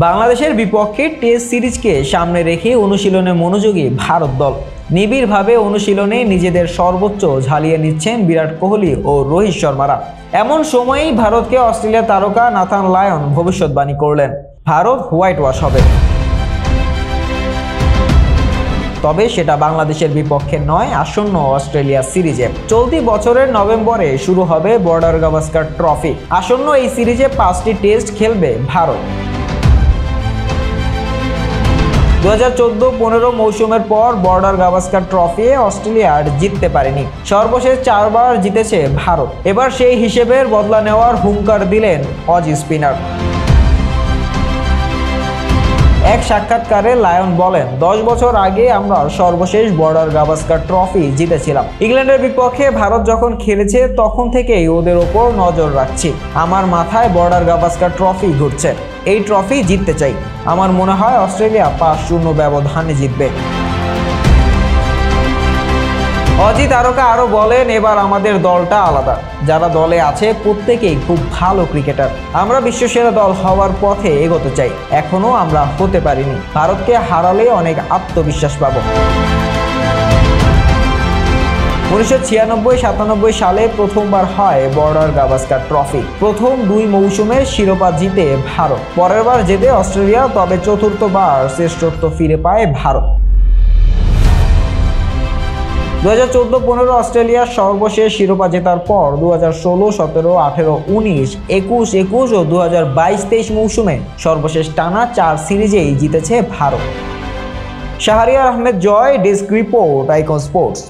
বাংলাদেশের বিপক্ষে টেস্ট সিরিজকে সামনে রেখে অনুশীলনে মনোযোগী ভারত দল। নিবিড়ভাবে অনুশীলনে নিজেদের সর্বোচ্চ ঝালিয়ে নিচ্ছেন বিরাট কোহলি ও রোহিত শর্মারা। এমন সময়েই ভারতকে অস্ট্রেলিয়ার তারকা নাথান লায়ন ভবিষ্যৎবাণী করলেন, ভারত হোয়াইট ওয়াশ হবে। তবে সেটা বাংলাদেশের বিপক্ষে নয়, আসন্ন অস্ট্রেলিয়া সিরিজে। চলতি বছরের নভেম্বরে শুরু হবে বর্ডার গাভাস্কার ট্রফি। আসন্ন এই সিরিজে 5টি টেস্ট খেলবে ভারত। 2014-15 মৌসুমের পর বর্ডার গাভাস্কার ট্রফি অস্ট্রেলিয়া আর জিততে পারেনি। সর্বশেষ 4 বার জিতেছে ভারত। এবার সেই হিসেবের বদলা নেওয়ার হুঙ্কার দিলেন অজি স্পিনার। এক সাক্ষাৎকারে লায়ন বলেন, 10 বছর আগে আমরা সর্বশেষ বর্ডার গাভাস্কার ট্রফি জিতেছিলাম। ইংল্যান্ডের বিপক্ষে ভারত যখন খেলেছে তখন থেকেই ওদের ওপর নজর রাখছি। আমার মাথায় বর্ডার গাভাস্কার ট্রফি ঘুরছে। এই ট্রফি জিততে চাই। আমার মনে হয় অস্ট্রেলিয়া 5-0 ব্যবধানে জিতবে। অজি তারকা আরো বলেন, এবার আমাদের দলটা আলাদা। যারা দলে আছে প্রত্যেকেই খুব ভালো ক্রিকেটার। আমরা বিশ্বসেরা দল হওয়ার পথে এগোতে চাই। এখনো আমরা হতে পারিনি। ভারতকে হারালে অনেক আত্মবিশ্বাস পাবো। 1996-97 সালে প্রথমবার হয় বর্ডার গাভাস্কার ট্রফি। প্রথম 2 মৌসুমের শিরোপা জিতে ভারত। পরের বার জেতে অস্ট্রেলিয়া, তবে চতুর্থবার শ্রেষ্ঠত্ব ফিরে পায় ভারত। 2014-15 অস্ট্রেলিয়ার সর্বশেষ শিরোপা জেতার পর 2016, 17, 18, 19, 21, 21 ও 2022-23 মৌসুমে সর্বশেষ টানা 4 সিরিজেই জিতেছে ভারত। শাহরিয়ার আহমেদ জয়, ডেস্ক রিপোর্ট, আইকন স্পোর্টস।